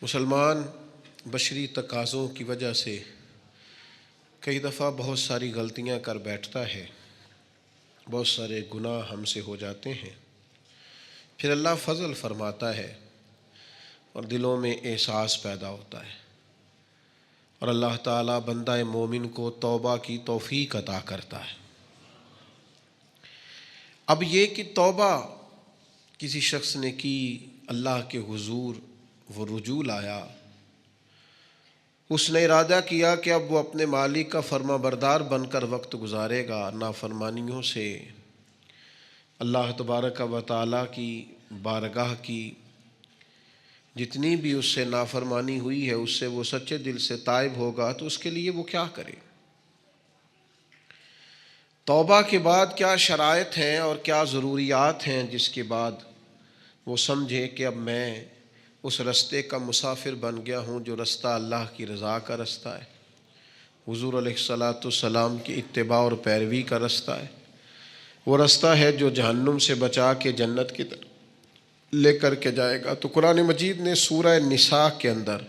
مسلمان بشری تقاضوں کی وجہ سے کئی دفعہ بہت ساری غلطیاں کر بیٹھتا ہے، بہت سارے گناہ ہم سے ہو جاتے ہیں، پھر اللہ فضل فرماتا ہے اور دلوں میں احساس پیدا ہوتا ہے اور اللہ تعالیٰ بندہ مومن کو توبہ کی توفیق عطا کرتا ہے۔ اب یہ کہ توبہ کسی شخص نے کی، اللہ کے حضور وہ رجوع لایا، اس نے ارادہ کیا کہ اب وہ اپنے مالک کا فرما بردار بن کر وقت گزارے گا، نافرمانیوں سے اللہ تبارک و تعالیٰ کی بارگاہ کی جتنی بھی اس سے نافرمانی ہوئی ہے اس سے وہ سچے دل سے تائب ہوگا، تو اس کے لیے وہ کیا کرے؟ توبہ کے بعد کیا شرائط ہیں اور کیا ضروریات ہیں جس کے بعد وہ سمجھے کہ اب میں اس رستے کا مسافر بن گیا ہوں جو رستہ اللہ کی رضا کا رستہ ہے، حضور علیہ الصلاۃ والسلام کی اتباع اور پیروی کا رستہ ہے، وہ رستہ ہے جو جہنم سے بچا کے جنت کی طرف لے کر کے جائے گا۔ تو قرآن مجید نے سورہ نساء کے اندر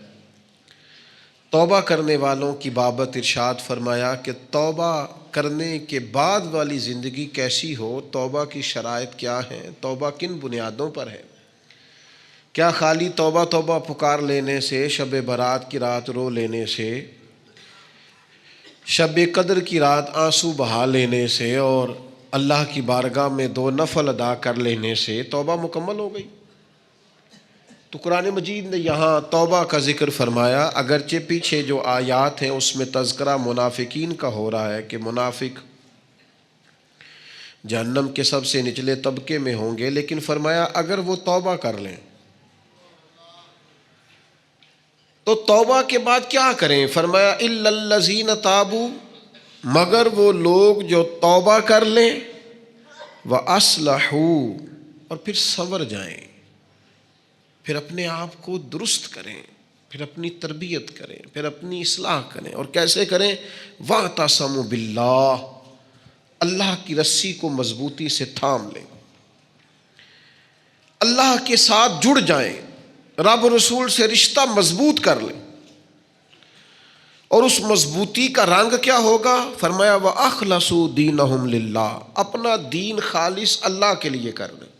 توبہ کرنے والوں کی بابت ارشاد فرمایا کہ توبہ کرنے کے بعد والی زندگی کیسی ہو، توبہ کی شرائط کیا ہیں، توبہ کن بنیادوں پر ہے۔ کیا خالی توبہ توبہ پکار لینے سے، شب برات کی رات رو لینے سے، شب قدر کی رات آنسو بہا لینے سے اور اللہ کی بارگاہ میں 2 نفل ادا کر لینے سے توبہ مکمل ہو گئی؟ تو قرآن مجید نے یہاں توبہ کا ذکر فرمایا، اگرچہ پیچھے جو آیات ہیں اس میں تذکرہ منافقین کا ہو رہا ہے کہ منافق جہنم کے سب سے نچلے طبقے میں ہوں گے، لیکن فرمایا اگر وہ توبہ کر لیں تو توبہ کے بعد کیا کریں؟ فرمایا الا الذین تابوا، مگر وہ لوگ جو توبہ کر لیں، وَأَصْلَحُوا، اور پھر سنور جائیں، پھر اپنے آپ کو درست کریں، پھر اپنی تربیت کریں، پھر اپنی اصلاح کریں۔ اور کیسے کریں؟ وَاعْتَصَمُوا بِاللَّهِ، اللہ کی رسی کو مضبوطی سے تھام لیں، اللہ کے ساتھ جڑ جائیں، رب رسول سے رشتہ مضبوط کر لیں۔ اور اس مضبوطی کا رنگ کیا ہوگا؟ فرمایا وَأَخْلَصُوا دِينَهُمْ لِلَّهِ، اپنا دین خالص اللہ کے لیے کر لیں،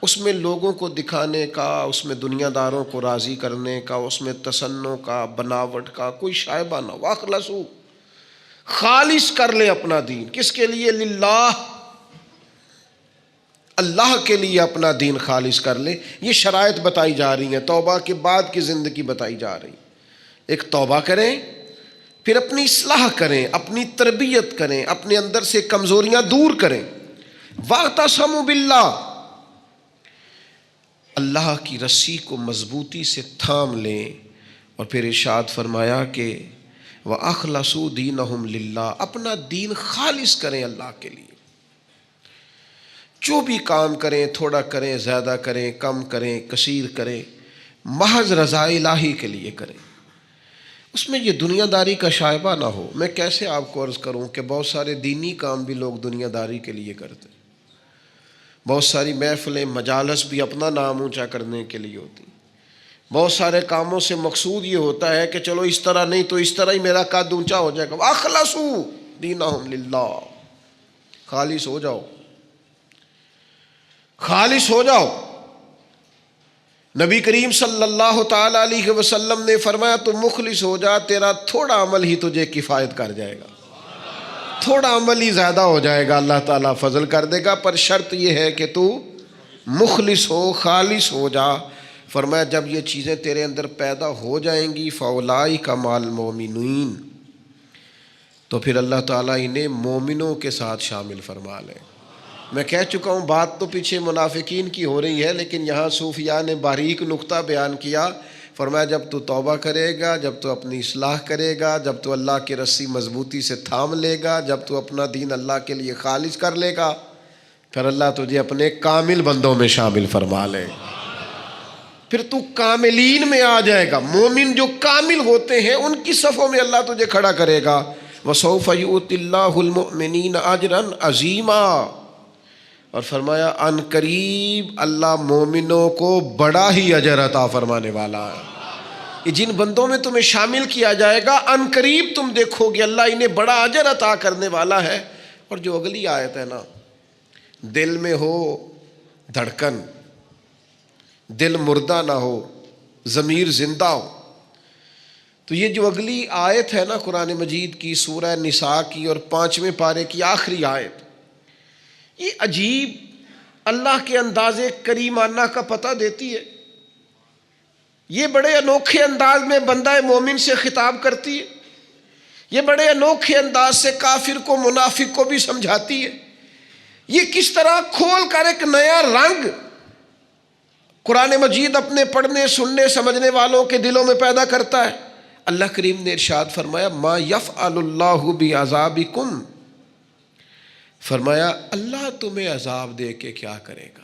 اس میں لوگوں کو دکھانے کا، اس میں دنیا داروں کو راضی کرنے کا، اس میں تصنع کا، بناوٹ کا کوئی شائبہ نہ ہو۔ وَأَخْلَصُوا، خالص کر لیں اپنا دین، کس کے لیے؟ للہ، اللہ کے لیے اپنا دین خالص کر لیں۔ یہ شرائط بتائی جا رہی ہیں، توبہ کے بعد کی زندگی بتائی جا رہی ہے۔ ایک توبہ کریں، پھر اپنی اصلاح کریں، اپنی تربیت کریں، اپنے اندر سے کمزوریاں دور کریں۔ وَاعْتَصَمُوا بِاللَّهِ، اللہ کی رسی کو مضبوطی سے تھام لیں۔ اور پھر ارشاد فرمایا کہ وَأَخْلَصُوا دِينَهُمْ لِلَّهِ، اپنا دین خالص کریں اللہ کے لیے۔ جو بھی کام کریں، تھوڑا کریں، زیادہ کریں، کم کریں، کثیر کریں، محض رضا الہی کے لیے کریں، اس میں یہ دنیا داری کا شائبہ نہ ہو۔ میں کیسے آپ کو عرض کروں کہ بہت سارے دینی کام بھی لوگ دنیا داری کے لیے کرتے ہیں، بہت ساری محفلیں، مجالس بھی اپنا نام اونچا کرنے کے لیے ہوتی ہیں، بہت سارے کاموں سے مقصود یہ ہوتا ہے کہ چلو اس طرح نہیں تو اس طرح ہی میرا قد اونچا ہو جائے گا۔ وَأَخْلَصُوا دِينَهُمْ لِلَّهِ، خالص ہو جاؤ، خالص ہو جاؤ۔ نبی کریم صلی اللہ تعالی علیہ وسلم نے فرمایا تو مخلص ہو جا، تیرا تھوڑا عمل ہی تجھے کفایت کر جائے گا، تھوڑا عمل ہی زیادہ ہو جائے گا، اللہ تعالیٰ فضل کر دے گا، پر شرط یہ ہے کہ تو مخلص ہو، خالص ہو جا۔ فرمایا جب یہ چیزیں تیرے اندر پیدا ہو جائیں گی فَأُولَٰئِکَ مَعَ الْمُؤْمِنِينَ، تو پھر اللہ تعالیٰ انہیں مومنوں کے ساتھ شامل فرما لے۔ میں کہہ چکا ہوں بات تو پیچھے منافقین کی ہو رہی ہے، لیکن یہاں صوفیاء نے باریک نقطہ بیان کیا۔ فرمایا جب تو توبہ کرے گا، جب تو اپنی اصلاح کرے گا، جب تو اللہ کی رسی مضبوطی سے تھام لے گا، جب تو اپنا دین اللہ کے لیے خالص کر لے گا، پھر اللہ تجھے اپنے کامل بندوں میں شامل فرما لے، پھر تو کاملین میں آ جائے گا۔ مومن جو کامل ہوتے ہیں ان کی صفوں میں اللہ تجھے کھڑا کرے گا۔ وَسَوْفَ يُؤْتِ اللَّهُ الْمُؤْمِنِينَ أَجْرًا عَظِيمًا، اور فرمایا ان قریب اللہ مومنوں کو بڑا ہی اجر عطا فرمانے والا ہے. کہ جن بندوں میں تمہیں شامل کیا جائے گا ان قریب تم دیکھو گے اللہ انہیں بڑا اجر عطا کرنے والا ہے. اور جو اگلی آیت ہے نا، دل میں ہو دھڑکن، دل مردہ نہ ہو، ضمیر زندہ ہو. تو یہ جو اگلی آیت ہے نا قرآن مجید کی سورہ نساء کی اور 5ویں پارے کی آخری آیت، یہ عجیب اللہ کے انداز کریمانہ کا پتہ دیتی ہے. یہ بڑے انوکھے انداز میں بندہ مومن سے خطاب کرتی ہے. یہ بڑے انوکھے انداز سے کافر کو منافق کو بھی سمجھاتی ہے. یہ کس طرح کھول کر ایک نیا رنگ قرآن مجید اپنے پڑھنے سننے سمجھنے والوں کے دلوں میں پیدا کرتا ہے. اللہ کریم نے ارشاد فرمایا ما یفعل اللہ بعذابکم، فرمایا اللہ تمہیں عذاب دے کے کیا کرے گا.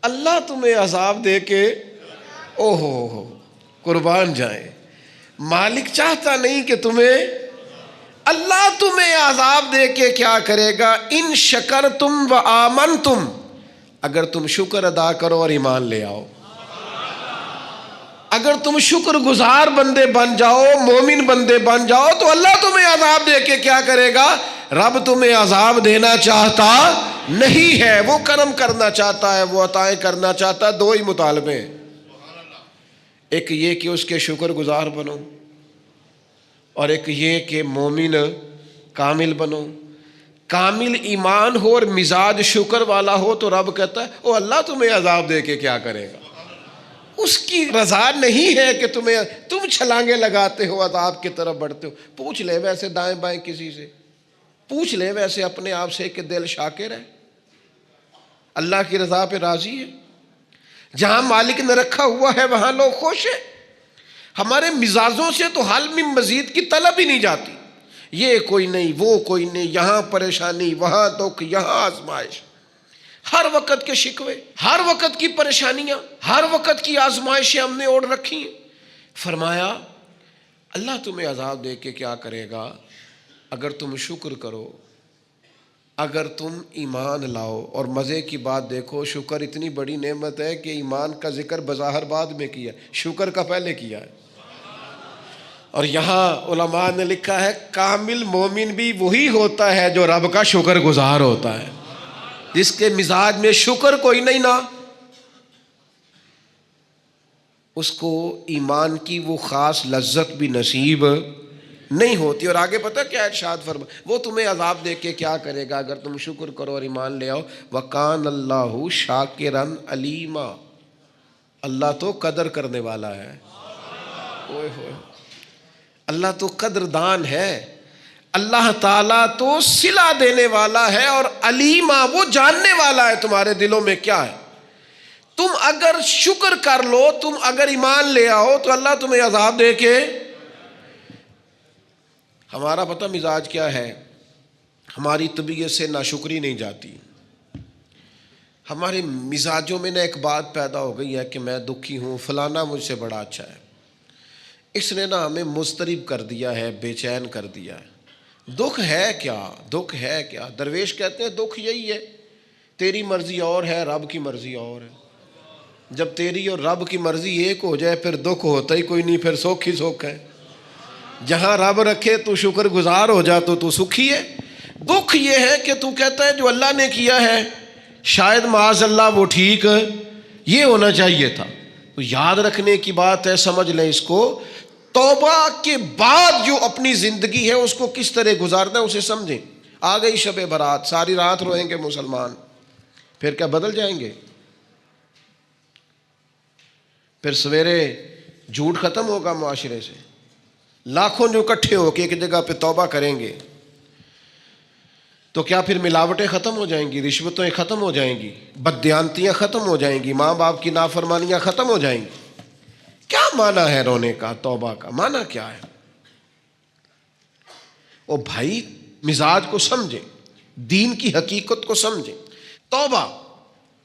اللہ تمہیں عذاب دے کے او ہو قربان جائیں. مالک چاہتا نہیں کہ اللہ تمہیں عذاب دے کے کیا کرے گا. ان شکرتم و آمنتم، اگر تم شکر ادا کرو اور ایمان لے آؤ، اگر تم شکر گزار بندے بن جاؤ، مومن بندے بن جاؤ، تو اللہ تمہیں عذاب دے کے کیا کرے گا. رب تمہیں عذاب دینا چاہتا نہیں ہے، وہ کرم کرنا چاہتا ہے، وہ عطائیں کرنا چاہتا ہے. دو ہی مطالبے ہیں، ایک یہ کہ اس کے شکر گزار بنو، اور ایک یہ کہ مومن کامل بنو. کامل ایمان ہو اور مزاج شکر والا ہو تو رب کہتا ہے او اللہ تمہیں عذاب دے کے کیا کرے گا. اس کی رضا نہیں ہے کہ تم چھلانگے لگاتے ہو عذاب کی طرف بڑھتے ہو. پوچھ لے ویسے دائیں بائیں کسی سے، پوچھ لے ویسے اپنے آپ سے کہ دل شاکر ہے، اللہ کی رضا پہ راضی ہے. جہاں مالک نے رکھا ہوا ہے وہاں لوگ خوش ہیں. ہمارے مزاجوں سے تو حل میں مزید کی طلب ہی نہیں جاتی. یہ کوئی نہیں، وہ کوئی نہیں، یہاں پریشانی، وہاں دکھ، یہاں آزمائش، ہر وقت کے شکوے، ہر وقت کی پریشانیاں، ہر وقت کی آزمائشیں ہم نے اوڑھ رکھی ہیں. فرمایا اللہ تمہیں عذاب دے کے کیا کرے گا اگر تم شکر کرو، اگر تم ایمان لاؤ. اور مزے کی بات دیکھو، شکر اتنی بڑی نعمت ہے کہ ایمان کا ذکر بظاہر بعد میں کیا، شکر کا پہلے کیا ہے. اور یہاں علماء نے لکھا ہے کامل مومن بھی وہی ہوتا ہے جو رب کا شکر گزار ہوتا ہے، جس کے مزاج میں شکر کوئی نہیں نا، اس کو ایمان کی وہ خاص لذت بھی نصیب نہیں ہوتی. اور آگے پتہ کیا ارشاد فرما، وہ تمہیں عذاب دے کے کیا کرے گا اگر تم شکر کرو اور ایمان لے آؤ. وَقَانَ اللَّهُ شَاكِرًا عَلِيمًا، اللہ تو قدر کرنے والا ہے. اوئے ہوئے، اللہ تو قدردان ہے، اللہ تعالیٰ تو صلہ دینے والا ہے، اور علیمہ وہ جاننے والا ہے تمہارے دلوں میں کیا ہے. تم اگر شکر کر لو، تم اگر ایمان لے آؤ تو اللہ تمہیں عذاب دے کے. ہمارا پتہ مزاج کیا ہے، ہماری طبیعت سے ناشکری نہیں جاتی. ہمارے مزاجوں میں نہ ایک بات پیدا ہو گئی ہے کہ میں دکھی ہوں، فلانا مجھ سے بڑا اچھا ہے، اس نے نا ہمیں مضطرب کر دیا ہے، بے چین کر دیا ہے. دکھ ہے کیا، دکھ ہے کیا. درویش کہتے ہیں دکھ یہی ہے، تیری مرضی اور ہے، رب کی مرضی اور ہے. جب تیری اور رب کی مرضی ایک ہو جائے پھر دکھ ہوتا ہی کوئی نہیں، پھر سکھ ہی سکھ ہے. جہاں رب رکھے تو شکر گزار ہو جا تو سکھی ہے. دکھ یہ ہے کہ تو کہتا ہے جو اللہ نے کیا ہے شاید معاذ اللہ وہ ٹھیک یہ ہونا چاہیے تھا. تو یاد رکھنے کی بات ہے، سمجھ لیں اس کو. توبہ کے بعد جو اپنی زندگی ہے اس کو کس طرح گزارنا ہے اسے سمجھیں. آ گئی شب برات، ساری رات روئیں گے مسلمان، پھر کیا بدل جائیں گے؟ پھر سویرے جھوٹ ختم ہوگا معاشرے سے، لاکھوں جو اکٹھے ہو کے ایک جگہ پہ توبہ کریں گے تو کیا پھر ملاوٹیں ختم ہو جائیں گی، رشوتیں ختم ہو جائیں گی، بددیانتیاں ختم ہو جائیں گی، ماں باپ کی نافرمانیاں ختم ہو جائیں گی؟ کیا معنی ہے رونے کا؟ توبہ کا معنی کیا ہے؟ او بھائی مزاج کو سمجھیں، دین کی حقیقت کو سمجھیں. توبہ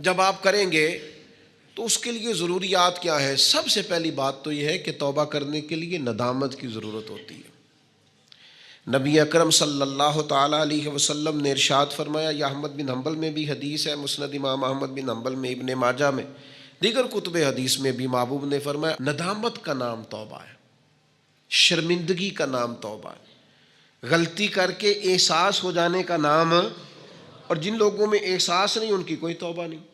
جب آپ کریں گے تو اس کے لیے ضروریات کیا ہے؟ سب سے پہلی بات تو یہ ہے کہ توبہ کرنے کے لیے ندامت کی ضرورت ہوتی ہے. نبی اکرم صلی اللہ تعالیٰ علیہ وسلم نے ارشاد فرمایا، یہ احمد بن حنبل میں بھی حدیث ہے، مسند امام احمد بن حنبل میں، ابن ماجہ میں، دیگر کتب حدیث میں بھی محبوب نے فرمایا، ندامت کا نام توبہ ہے، شرمندگی کا نام توبہ ہے، غلطی کر کے احساس ہو جانے کا نام، اور جن لوگوں میں احساس نہیں ان کی کوئی توبہ نہیں۔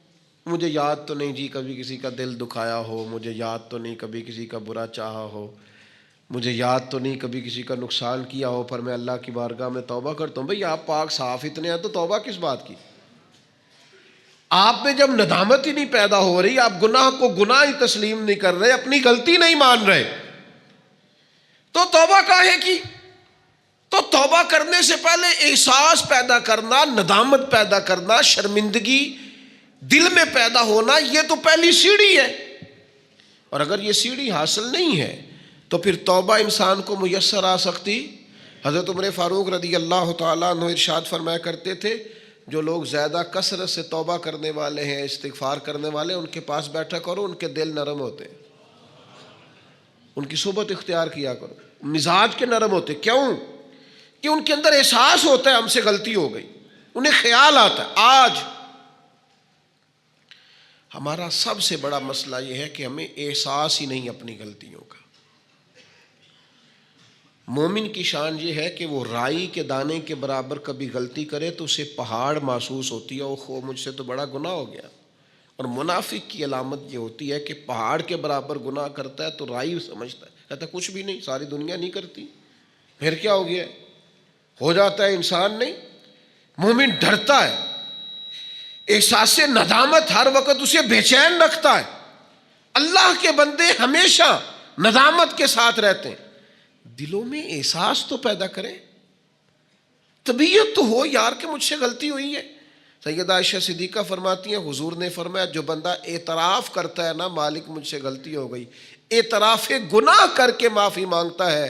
مجھے یاد تو نہیں جی کبھی کسی کا دل دکھایا ہو، مجھے یاد تو نہیں کبھی کسی کا برا چاہا ہو، مجھے یاد تو نہیں کبھی کسی کا نقصان کیا ہو، پر میں اللہ کی بارگاہ میں توبہ کرتا ہوں۔ بھئی آپ پاک صاف اتنے ہیں تو توبہ کس بات کی؟ آپ میں جب ندامت ہی نہیں پیدا ہو رہی، آپ گناہ کو گناہ ہی تسلیم نہیں کر رہے، اپنی غلطی نہیں مان رہے، تو توبہ کاہے کی؟ تو توبہ کرنے سے پہلے احساس پیدا کرنا، ندامت پیدا کرنا، شرمندگی دل میں پیدا ہونا، یہ تو پہلی سیڑھی ہے۔ اور اگر یہ سیڑھی حاصل نہیں ہے تو پھر توبہ انسان کو میسر آ سکتی؟ حضرت عمر فاروق رضی اللہ تعالیٰ عنہ ارشاد فرمایا کرتے تھے، جو لوگ زیادہ کثرت سے توبہ کرنے والے ہیں، استغفار کرنے والے، ان کے پاس بیٹھا کرو، ان کے دل نرم ہوتے ہیں، ان کی صحبت اختیار کیا کرو، مزاج کے نرم ہوتے۔ کیوں؟ کہ ان کے اندر احساس ہوتا ہے ہم سے غلطی ہو گئی، انہیں خیال آتا ہے۔ آج ہمارا سب سے بڑا مسئلہ یہ ہے کہ ہمیں احساس ہی نہیں اپنی غلطیوں کا۔ مومن کی شان یہ ہے کہ وہ رائی کے دانے کے برابر کبھی غلطی کرے تو اسے پہاڑ محسوس ہوتی ہے، اوہ مجھ سے تو بڑا گناہ ہو گیا۔ اور منافق کی علامت یہ ہوتی ہے کہ پہاڑ کے برابر گناہ کرتا ہے تو رائی سمجھتا ہے، کہتا ہے کچھ بھی نہیں، ساری دنیا نہیں کرتی، پھر کیا ہو گیا؟ ہو جاتا ہے انسان نہیں۔ مومن ڈرتا ہے، احساس ندامت ہر وقت اسے بے چین رکھتا ہے۔ اللہ کے بندے ہمیشہ ندامت کے ساتھ رہتے ہیں۔ دلوں میں احساس تو پیدا کریں، طبیعت تو ہو یار کہ مجھ سے غلطی ہوئی ہے۔ سیدہ عائشہ صدیقہ فرماتی ہیں، حضور نے فرمایا جو بندہ اعتراف کرتا ہے نا، مالک مجھ سے غلطی ہو گئی، اعتراف گناہ کر کے معافی مانگتا ہے،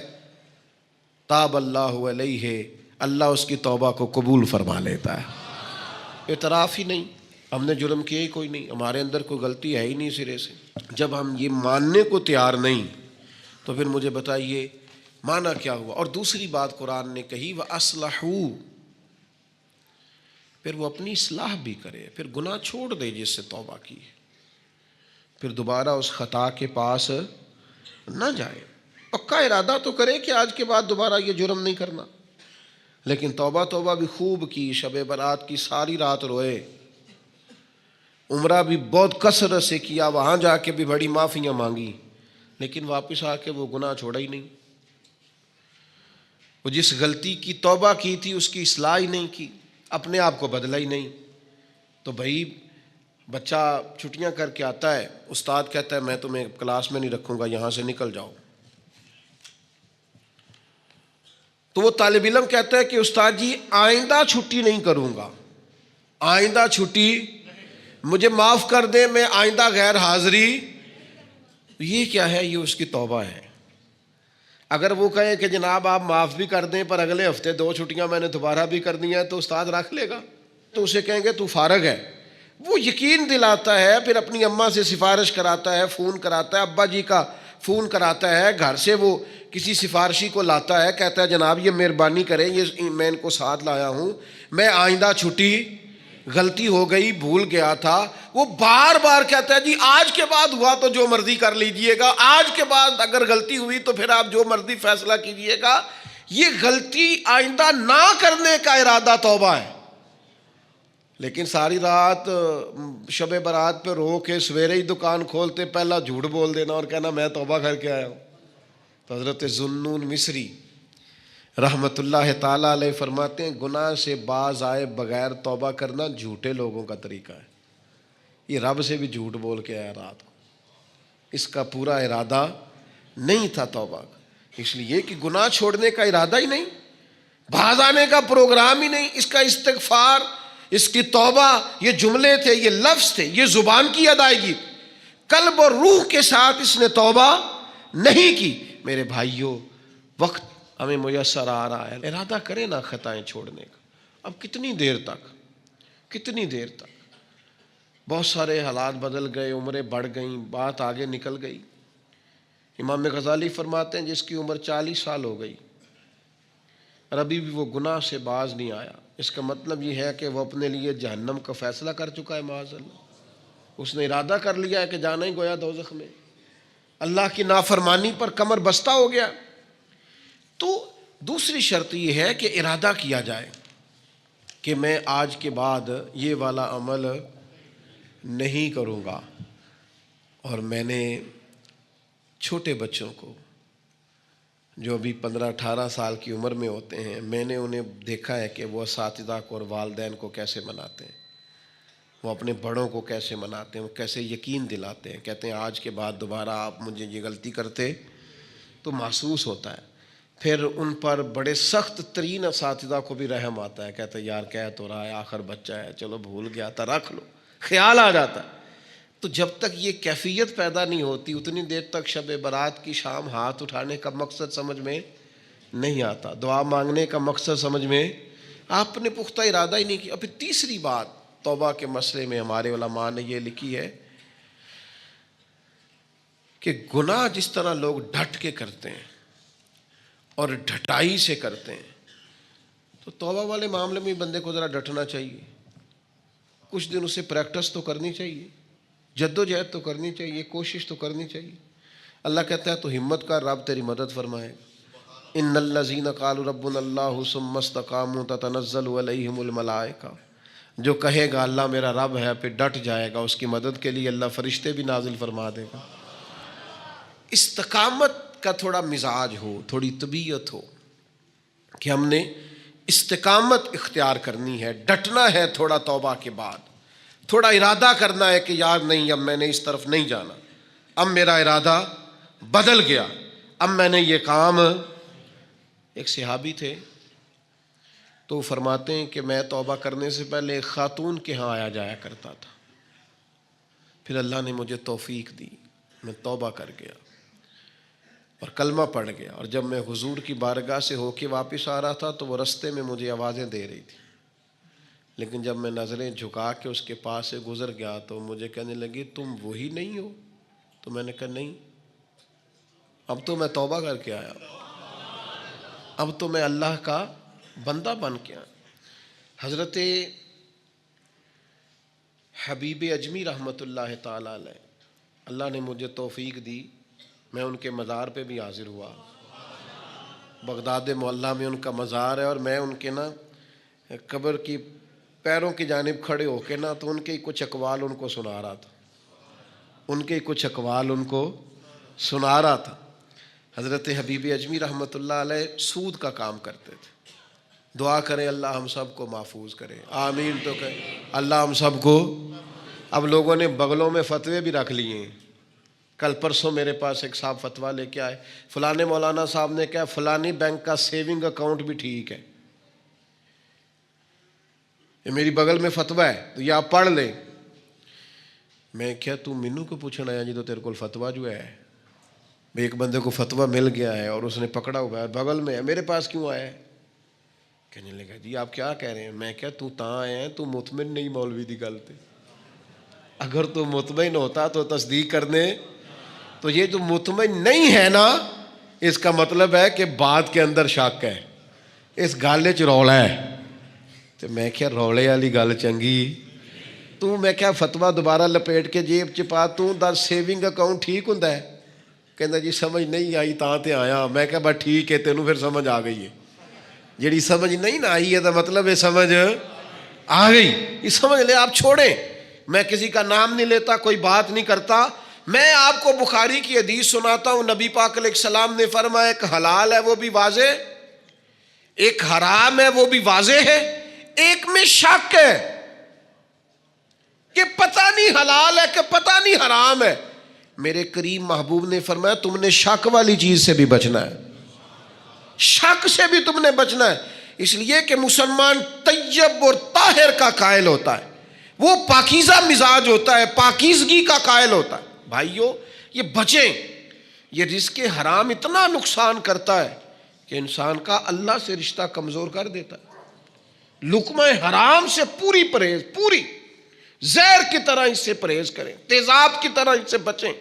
تاب اللہ علیہ، اللہ اس کی توبہ کو قبول فرما لیتا ہے۔ اعتراف ہی نہیں، ہم نے جرم کیا ہی کوئی نہیں، ہمارے اندر کوئی غلطی ہے ہی نہیں سرے سے۔ جب ہم یہ ماننے کو تیار نہیں تو پھر مجھے بتائیے معنی کیا ہوا؟ اور دوسری بات قرآن نے کہی، وَأَصْلَحُوا، پھر وہ اپنی اصلاح بھی کرے، پھر گناہ چھوڑ دے جس سے توبہ کی ہے، پھر دوبارہ اس خطا کے پاس نہ جائے، پکا ارادہ تو کرے کہ آج کے بعد دوبارہ یہ جرم نہیں کرنا، لیکن توبہ بھی خوب کی، شب برات کی ساری رات روئے، عمرہ بھی بہت کثرت سے کیا، وہاں جا کے بھی بڑی معافیاں مانگی، لیکن واپس آ کے وہ گناہ چھوڑا ہی نہیں۔ وہ جس غلطی کی توبہ کی تھی اس کی اصلاح ہی نہیں کی، اپنے آپ کو بدلا ہی نہیں۔ تو بھائی بچہ چھٹیاں کر کے آتا ہے، استاد کہتا ہے میں تمہیں کلاس میں نہیں رکھوں گا، یہاں سے نکل جاؤ، تو وہ طالب علم کہتا ہے کہ استاد جی آئندہ چھٹی نہیں کروں گا، آئندہ چھٹی مجھے معاف کر دیں، میں آئندہ غیر حاضری۔ یہ کیا ہے؟ یہ اس کی توبہ ہے۔ اگر وہ کہے کہ جناب آپ معاف بھی کر دیں پر اگلے ہفتے 2 چھٹیاں میں نے دوبارہ بھی کرنی ہے، تو استاد رکھ لے گا؟ تو اسے کہیں گے تو فارغ ہے۔ وہ یقین دلاتا ہے، پھر اپنی اماں سے سفارش کراتا ہے، فون کراتا ہے، ابا جی کا فون کراتا ہے، گھر سے وہ کسی سفارشی کو لاتا ہے، کہتا ہے جناب یہ مہربانی کریں، یہ میں ان کو ساتھ لایا ہوں، میں آئندہ چھٹی، غلطی ہو گئی، بھول گیا تھا۔ وہ بار بار کہتا ہے جی آج کے بعد ہوا تو جو مرضی کر لیجئے گا، آج کے بعد اگر غلطی ہوئی تو پھر آپ جو مرضی فیصلہ کیجئے گا۔ یہ غلطی آئندہ نہ کرنے کا ارادہ توبہ ہے، لیکن ساری رات شب برات پہ رو کے سویرے ہی دکان کھولتے پہلا جھوٹ بول دینا اور کہنا میں توبہ کر کے آیا ہوں۔ تو حضرت ذوالنون مصری رحمت اللہ تعالیٰ علیہ فرماتے ہیں گناہ سے باز آئے بغیر توبہ کرنا جھوٹے لوگوں کا طریقہ ہے۔ یہ رب سے بھی جھوٹ بول کے آیا رات کو، اس کا پورا ارادہ نہیں تھا توبہ کا، اس لیے کہ گناہ چھوڑنے کا ارادہ ہی نہیں، باز آنے کا پروگرام ہی نہیں، اس کا استغفار، اس کی توبہ، یہ جملے تھے، یہ لفظ تھے، یہ زبان کی ادائیگی، قلب اور روح کے ساتھ اس نے توبہ نہیں کی۔ میرے بھائیوں، وقت ہمیں میسر آ رہا ہے، ارادہ کریں نا خطائیں چھوڑنے کا۔ اب کتنی دیر تک بہت سارے حالات بدل گئے، عمریں بڑھ گئیں، بات آگے نکل گئی۔ امام غزالی فرماتے ہیں جس کی عمر 40 سال ہو گئی، اور ابھی بھی وہ گناہ سے باز نہیں آیا، اس کا مطلب یہ ہے کہ وہ اپنے لیے جہنم کا فیصلہ کر چکا ہے معاذ اللہ، اس نے ارادہ کر لیا ہے کہ جانا ہی گویا دوزخ میں، اللہ کی نافرمانی پر کمر بستہ ہو گیا۔ تو دوسری شرط یہ ہے کہ ارادہ کیا جائے کہ میں آج کے بعد یہ والا عمل نہیں کروں گا۔ اور میں نے چھوٹے بچوں کو جو ابھی 15-18 سال کی عمر میں ہوتے ہیں، میں نے انہیں دیکھا ہے کہ وہ اساتذہ کو اور والدین کو کیسے مناتے ہیں، وہ اپنے بڑوں کو کیسے مناتے ہیں، وہ کیسے یقین دلاتے ہیں، کہتے ہیں آج کے بعد دوبارہ آپ مجھے یہ غلطی کرتے تو محسوس ہوتا ہے۔ پھر ان پر بڑے سخت ترین اساتذہ کو بھی رحم آتا ہے، کہتے ہیں یار کہہ تو رہا ہے، آخر بچہ ہے، چلو بھول گیا تھا، رکھ لو، خیال آ جاتا ہے۔ تو جب تک یہ کیفیت پیدا نہیں ہوتی اتنی دیر تک شب برات کی شام ہاتھ اٹھانے کا مقصد سمجھ میں نہیں آتا، دعا مانگنے کا مقصد سمجھ میں، آپ نے پختہ ارادہ ہی نہیں کیا۔ پھر تیسری بات توبہ کے مسئلے میں ہمارے علماء نے یہ لکھی ہے کہ گناہ جس طرح لوگ ڈٹ کے کرتے ہیں اور ڈھٹائی سے کرتے ہیں، تو توبہ والے معاملے میں بندے کو ذرا ڈٹنا چاہیے، کچھ دن اسے پریکٹس تو کرنی چاہیے، جد و جہد تو کرنی چاہیے، کوشش تو کرنی چاہیے۔ اللہ کہتا ہے تو ہمت کر، رب تیری مدد فرمائے گا۔ ان الذین قالوا ربنا اللہ ثم استقاموا تتنزل علیہم الملائکہ، جو کہے گا اللہ میرا رب ہے پھر ڈٹ جائے گا، اس کی مدد کے لیے اللہ فرشتے بھی نازل فرما دے گا۔ استقامت کا تھوڑا مزاج ہو، تھوڑی طبیعت ہو کہ ہم نے استقامت اختیار کرنی ہے، ڈٹنا ہے تھوڑا توبہ کے بعد، تھوڑا ارادہ کرنا ہے کہ یار نہیں اب میں نے اس طرف نہیں جانا، اب میرا ارادہ بدل گیا، اب میں نے یہ کام۔ ایک صحابی تھے تو فرماتے ہیں کہ میں توبہ کرنے سے پہلے ایک خاتون کے ہاں آیا جایا کرتا تھا، پھر اللہ نے مجھے توفیق دی، میں توبہ کر گیا اور کلمہ پڑھ گیا، اور جب میں حضور کی بارگاہ سے ہو کے واپس آ رہا تھا تو وہ رستے میں مجھے آوازیں دے رہی تھی، لیکن جب میں نظریں جھکا کے اس کے پاس سے گزر گیا تو مجھے کہنے لگی تم وہی نہیں ہو؟ تو میں نے کہا نہیں، اب تو میں توبہ کر کے آیا ہوں، اب تو میں اللہ کا بندہ بن کے آیا۔ حضرت حبیب اجمی رحمۃ اللہ تعالی علیہ، اللہ نے مجھے توفیق دی، میں ان کے مزار پہ بھی حاضر ہوا، بغداد معلیٰ میں ان کا مزار ہے، اور میں ان کے قبر کی پیروں کی جانب کھڑے ہو کے تو ان کے کچھ اقوال ان کو سنا رہا تھا، ان کے کچھ اقوال ان کو سنا رہا تھا۔ حضرت حبیب اجمی رحمۃ اللہ علیہ سود کا کام کرتے تھے، دعا کریں اللہ ہم سب کو محفوظ کرے، آمین تو کہیں، اللہ ہم سب کو۔ اب لوگوں نے بغلوں میں فتوے بھی رکھ لیے ہیں، کل پرسوں میرے پاس ایک صاحب فتویٰ لے کے آئے، فلانے مولانا صاحب نے کہا فلانی بینک کا سیونگ اکاؤنٹ بھی ٹھیک ہے، یہ میری بغل میں فتویٰ ہے تو یہ آپ پڑھ لیں۔ میں کیا تو مینو کو پوچھنا آیا جی تو تیرے کو فتویٰ جو ہے، ایک بندے کو فتویٰ مل گیا ہے اور اس نے پکڑا ہوا ہے بغل میں ہے، میرے پاس کیوں آیا ہے؟ کہنے لگا جی آپ کیا کہہ رہے ہیں؟ میں کیا تو تاں آیا ہے تو مطمئن نہیں مولوی دی گل تے، اگر تو مطمئن ہوتا تو تصدیق کرنے، تو یہ جو مطمئن نہیں ہے نا اس کا مطلب ہے کہ بات کے اندر شک ہے، اس گل چ رولا ہے۔ تو میں کیا رولے والی گل چنگی، تو میں کیا فتویٰ دوبارہ لپیٹ کے جیب چ پا، تو دا سیونگ اکاؤنٹ ٹھیک ہوندا ہے؟ کہندا جی سمجھ نہیں آئی تاں تے آیا۔ میں کہا بس ٹھیک ہے، تینوں پھر سمجھ آ گئی ہے، جیڑی سمجھ نہیں نہ آئی ہے دا مطلب ہے سمجھ آ گئی، یہ سمجھ لے آپ چھوڑیں۔ میں کسی کا نام نہیں لیتا، کوئی بات نہیں کرتا، میں آپ کو بخاری کی حدیث سناتا ہوں، نبی پاک علیہ السلام نے فرمایا ایک حلال ہے وہ بھی واضح، ایک حرام ہے وہ بھی واضح ہے، ایک میں شک ہے کہ پتہ نہیں حلال ہے کہ پتہ نہیں حرام ہے۔ میرے کریم محبوب نے فرمایا تم نے شک والی چیز سے بھی بچنا ہے، شک سے بھی تم نے بچنا ہے، اس لیے کہ مسلمان طیب اور طاہر کا قائل ہوتا ہے، وہ پاکیزہ مزاج ہوتا ہے، پاکیزگی کا قائل ہوتا ہے۔ بھائیو یہ بچیں، یہ رزق حرام اتنا نقصان کرتا ہے کہ انسان کا اللہ سے رشتہ کمزور کر دیتا ہے۔ لقمہ حرام سے پوری پرہیز، پوری زہر کی طرح اس سے پرہیز کریں، تیزاب کی طرح اس سے بچیں،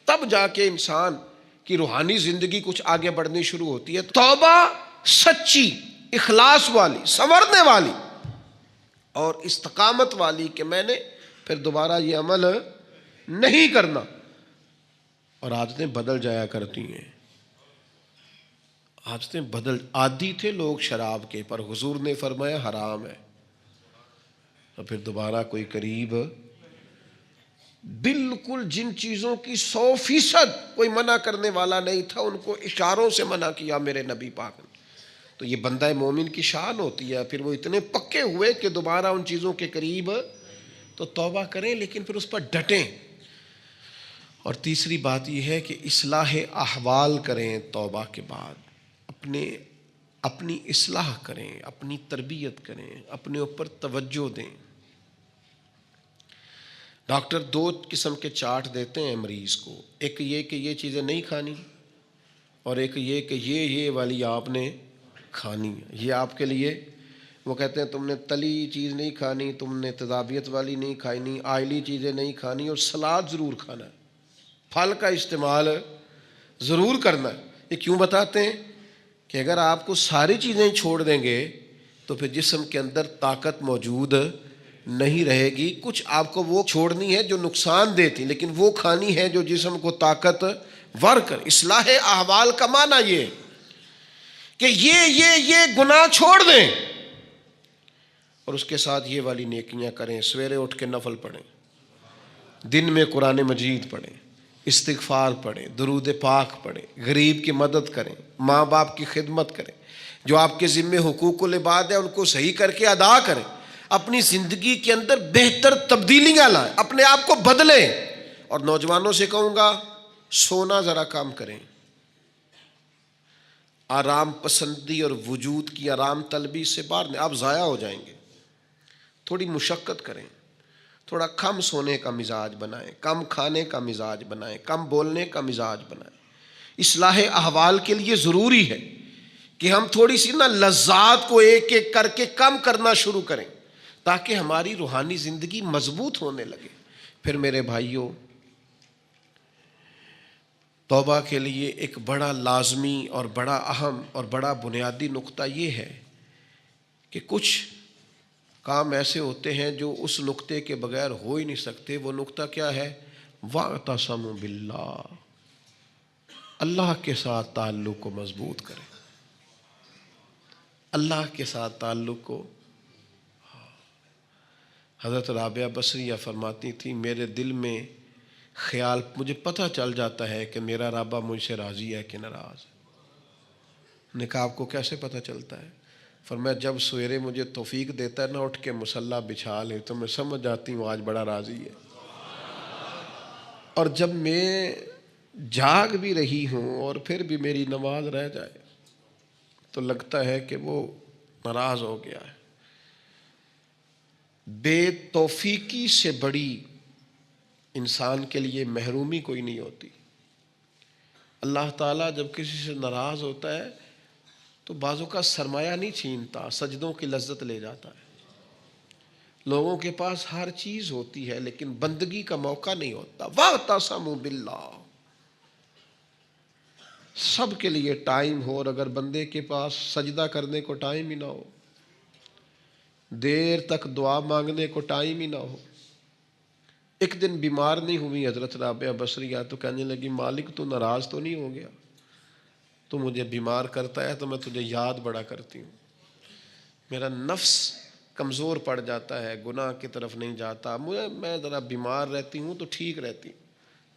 تب جا کے انسان کی روحانی زندگی کچھ آگے بڑھنی شروع ہوتی ہے۔ توبہ سچی اخلاص والی، سنورنے والی اور استقامت والی کہ میں نے پھر دوبارہ یہ عمل نہیں کرنا. اور عادتیں بدل جایا کرتی ہیں، عادتیں بدل. عادی تھے لوگ شراب کے، پر حضور نے فرمایا حرام ہے، تو پھر دوبارہ کوئی قریب بالکل جن چیزوں کی 100% کوئی منع کرنے والا نہیں تھا ان کو اشاروں سے منع کیا میرے نبی پاک نے. تو یہ بندہ مومن کی شان ہوتی ہے، پھر وہ اتنے پکے ہوئے کہ دوبارہ ان چیزوں کے قریب تو توبہ کریں لیکن پھر اس پر ڈٹیں. اور تیسری بات یہ ہے کہ اصلاح احوال کریں، توبہ کے بعد اپنی اصلاح کریں، اپنی تربیت کریں، اپنے اوپر توجہ دیں. ڈاکٹر 2 قسم کے چارٹ دیتے ہیں مریض کو، ایک یہ کہ یہ چیزیں نہیں کھانی، اور ایک یہ کہ یہ والی آپ نے کھانی ہے، یہ آپ کے لیے. وہ کہتے ہیں تم نے تلی چیز نہیں کھانی، تم نے تیزابیت والی نہیں کھانی، آئلی چیزیں نہیں کھانی، اور سلاد ضرور کھانا ہے، پھل کا استعمال ضرور کرنا ہے. یہ کیوں بتاتے ہیں کہ اگر آپ کو ساری چیزیں چھوڑ دیں گے تو پھر جسم کے اندر طاقت موجود نہیں رہے گی. کچھ آپ کو وہ چھوڑنی ہے جو نقصان دیتی، لیکن وہ کھانی ہے جو جسم کو طاقت ور کر. اصلاح احوال کا معنی یہ کہ یہ گناہ چھوڑ دیں اور اس کے ساتھ یہ والی نیکیاں کریں. سویرے اٹھ کے نفل پڑھیں، دن میں قرآن مجید پڑھیں، استغفار پڑھیں، درود پاک پڑھیں، غریب کی مدد کریں، ماں باپ کی خدمت کریں، جو آپ کے ذمے حقوق العباد ہے ان کو صحیح کر کے ادا کریں. اپنی زندگی کے اندر بہتر تبدیلیاں لائیں، اپنے آپ کو بدلیں. اور نوجوانوں سے کہوں گا سونا ذرا کم کریں، آرام پسندی اور وجود کی آرام طلبی سے باہر نہیں، آپ ضائع ہو جائیں گے. تھوڑی مشقت کریں، تھوڑا کم سونے کا مزاج بنائیں، کم کھانے کا مزاج بنائیں، کم بولنے کا مزاج بنائیں. اصلاح احوال کے لیے ضروری ہے کہ ہم تھوڑی سی لذات کو ایک ایک کر کے کم کرنا شروع کریں تاکہ ہماری روحانی زندگی مضبوط ہونے لگے. پھر میرے بھائیوں، توبہ کے لیے ایک بڑا لازمی اور بڑا اہم اور بڑا بنیادی نقطہ یہ ہے کہ کچھ کام ایسے ہوتے ہیں جو اس نقطے کے بغیر ہو ہی نہیں سکتے. وہ نقطہ کیا ہے؟ وَاعْتَصَمُوا بِاللَّهِ، اللہ کے ساتھ تعلق کو مضبوط کریں، اللہ کے ساتھ تعلق کو. حضرت رابعہ بصریہ فرماتی تھی میرے دل میں خیال، مجھے پتہ چل جاتا ہے کہ میرا رابعہ مجھ سے راضی ہے کہ ناراض. نے کہا آپ کو کیسے پتہ چلتا ہے؟ فرمایا جب سویرے مجھے توفیق دیتا ہے نا اٹھ کے مصلی بچھا لے تو میں سمجھ جاتی ہوں آج بڑا راضی ہے. اور جب میں جاگ بھی رہی ہوں اور پھر بھی میری نماز رہ جائے تو لگتا ہے کہ وہ ناراض ہو گیا ہے. بے توفیقی سے بڑی انسان کے لیے محرومی کوئی نہیں ہوتی. اللہ تعالیٰ جب کسی سے ناراض ہوتا ہے تو بعضوں کا سرمایہ نہیں چھینتا، سجدوں کی لذت لے جاتا ہے. لوگوں کے پاس ہر چیز ہوتی ہے لیکن بندگی کا موقع نہیں ہوتا. وَاعْتَصَمُوا بِاللَّهِ، سب کے لیے ٹائم ہو، اور اگر بندے کے پاس سجدہ کرنے کو ٹائم ہی نہ ہو، دیر تک دعا مانگنے کو ٹائم ہی نہ ہو. ایک دن بیمار نہیں ہوئی حضرت رابعہ بصریہ تو کہنے لگی مالک تو ناراض تو نہیں ہو گیا؟ تو مجھے بیمار کرتا ہے تو میں تجھے یاد بڑا کرتی ہوں، میرا نفس کمزور پڑ جاتا ہے، گناہ کی طرف نہیں جاتا، میں ذرا بیمار رہتی ہوں تو ٹھیک رہتی ہوں،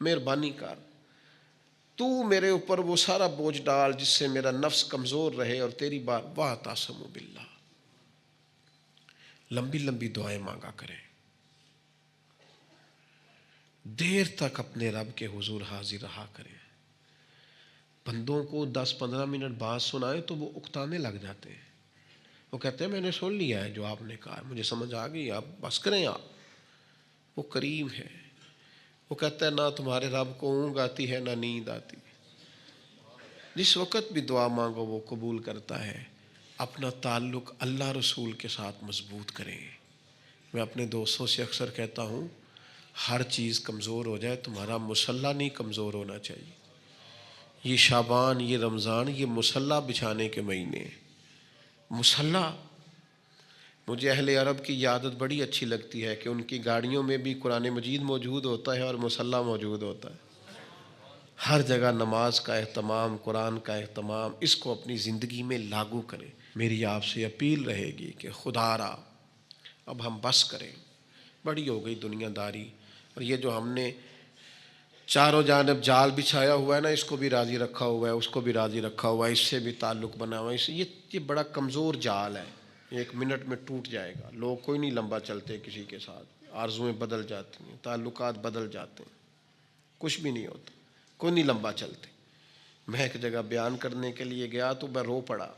مہربانی کر تو میرے اوپر وہ سارا بوجھ ڈال جس سے میرا نفس کمزور رہے اور تیری بات. وَاعْتَصَمُوا بِاللَّهِ، لمبی لمبی دعائیں مانگا کریں، دیر تک اپنے رب کے حضور حاضر رہا کریں. بندوں کو 10-15 منٹ بات سنائے تو وہ اکتانے لگ جاتے ہیں. وہ کہتے ہیں میں نے سن لیا ہے جو آپ نے کہا، مجھے سمجھ آ گئی، آپ بس کریں. آپ وہ کریم ہے، وہ کہتا ہے نہ تمہارے رب کو اونگ آتی ہے نہ نیند آتی. جس وقت بھی دعا مانگو وہ قبول کرتا ہے. اپنا تعلق اللہ رسول کے ساتھ مضبوط کریں. میں اپنے دوستوں سے اکثر کہتا ہوں ہر چیز کمزور ہو جائے، تمہارا مصلی نہیں کمزور ہونا چاہیے. یہ شعبان، یہ رمضان، یہ مصلی بچھانے کے مہینے، مصلی، مجھے اہل عرب کی یہ عادت بڑی اچھی لگتی ہے کہ ان کی گاڑیوں میں بھی قرآن مجید موجود ہوتا ہے اور مصلی موجود ہوتا ہے۔ ہر جگہ نماز کا اہتمام، قرآن کا اہتمام، اس کو اپنی زندگی میں لاگو کریں۔ میری آپ سے اپیل رہے گی کہ خدا را اب ہم بس کریں، بڑی ہو گئی دنیا داری، اور یہ جو ہم نے چاروں جانب جال بچھایا ہوا ہے نا، اس کو بھی راضی رکھا ہوا ہے، اس کو بھی راضی رکھا ہوا ہے، اس سے بھی تعلق بنا ہوا ہے، یہ بڑا کمزور جال ہے، ایک منٹ میں ٹوٹ جائے گا۔ لوگ کوئی نہیں لمبا چلتے کسی کے ساتھ، آرزویں بدل جاتی ہیں، تعلقات بدل جاتے ہیں، کچھ بھی نہیں ہوتا، کوئی نہیں لمبا چلتے۔ میں ایک جگہ بیان کرنے کے لیے گیا تو میں رو پڑا۔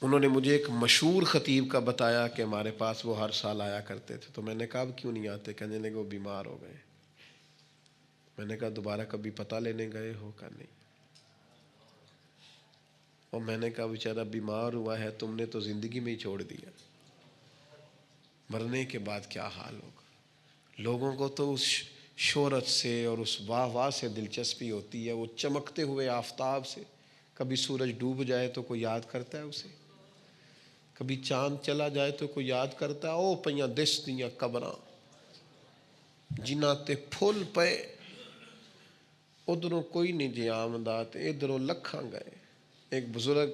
انہوں نے مجھے ایک مشہور خطیب کا بتایا کہ ہمارے پاس وہ ہر سال آیا کرتے تھے، تو میں نے کہا اب کیوں نہیں آتے؟ کہنے لگے وہ بیمار ہو گئے۔ میں نے کہا دوبارہ کبھی پتہ لینے گئے ہو؟ کہا نہیں۔ اور میں نے کہا بیچارہ بیمار ہوا ہے، تم نے تو زندگی میں ہی چھوڑ دیا، مرنے کے بعد کیا حال ہوگا؟ لوگوں کو تو اس شہرت سے اور اس واہ واہ سے دلچسپی ہوتی ہے، وہ چمکتے ہوئے آفتاب سے، کبھی سورج ڈوب جائے تو کوئی یاد کرتا ہے اسے، کبھی چاند چلا جائے تو کوئی یاد کرتا ہے۔ او پیاں دس دیاں قبراں جنہاں تے پھول پے، ادھروں کوئی نہیں جی آمدہ تے ادھروں لکھاں گئے۔ ایک بزرگ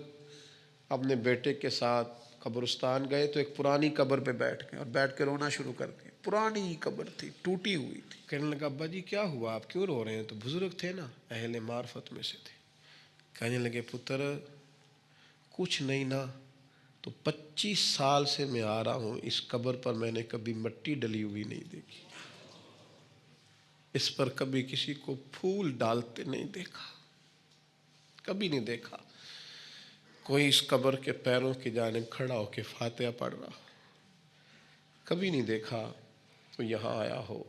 اپنے بیٹے کے ساتھ قبرستان گئے تو ایک پرانی قبر پہ بیٹھ گئے اور بیٹھ کے رونا شروع کر دیا۔ پرانی قبر تھی، ٹوٹی ہوئی تھی۔ کہنے لگا ابا جی کیا ہوا، آپ کیوں رو رہے ہیں؟ تو بزرگ تھے نا، اہل معرفت میں سے تھے۔ کہنے لگے پتر کچھ نہیں نا، تو 25 سال سے میں آ رہا ہوں، اس قبر پر میں نے کبھی مٹی ڈلی ہوئی نہیں دیکھی، اس پر کبھی کسی کو پھول ڈالتے نہیں دیکھا، کبھی نہیں دیکھا کوئی اس قبر کے پیروں کی جانب کھڑا ہو کے فاتحہ پڑھ رہا، کبھی نہیں دیکھا تو یہاں آیا ہو۔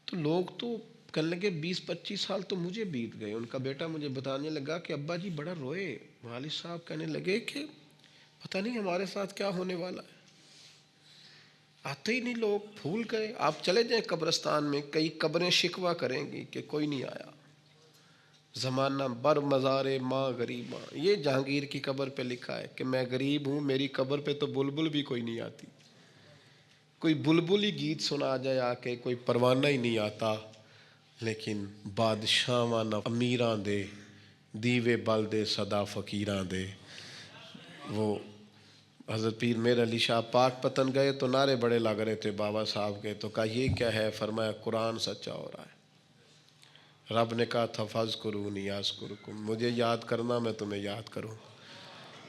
تو لوگ تو کہنے لگے 20-25 سال تو مجھے بیت گئے۔ ان کا بیٹا مجھے بتانے لگا کہ ابا جی بڑا روئے، والد صاحب کہنے لگے کہ پتہ نہیں ہمارے ساتھ کیا ہونے والا ہے، آتے ہی نہیں لوگ، بھول گئے۔ آپ چلے جائیں قبرستان میں، کئی قبریں شکوہ کریں گی کہ کوئی نہیں آیا، زمانہ بر مزار ماں غریباں۔ یہ جہانگیر کی قبر پہ لکھا ہے کہ میں غریب ہوں، میری قبر پہ تو بلبل بھی کوئی نہیں آتی، کوئی بلبل ہی گیت سنا جائے آ کے، کوئی پروانہ ہی نہیں آتا، لیکن بادشاہاں نہ امیراں دے دیوے بل دے صدا فقیراں دے۔ وہ حضرت پیر میر علی شاہ پاک پتن گئے تو نعرے بڑے لگ رہے تھے بابا صاحب کے، تو کہا یہ کیا ہے؟ فرمایا قرآن سچا ہو رہا ہے۔ رب نے کہا تھا فاذکرونی اذکرکم، مجھے یاد کرنا میں تمہیں یاد کروں۔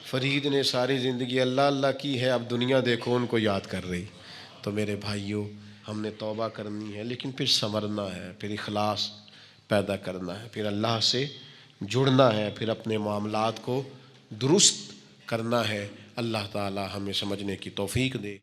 فرید نے ساری زندگی اللہ اللہ کی ہے، اب دنیا دیکھو ان کو یاد کر رہی۔ تو میرے بھائیوں، ہم نے توبہ کرنی ہے، لیکن پھر سنورنا ہے، پھر اخلاص پیدا کرنا ہے، پھر اللہ سے جڑنا ہے، پھر اپنے معاملات کو درست کرنا ہے۔ اللہ تعالی ہمیں سمجھنے کی توفیق دے۔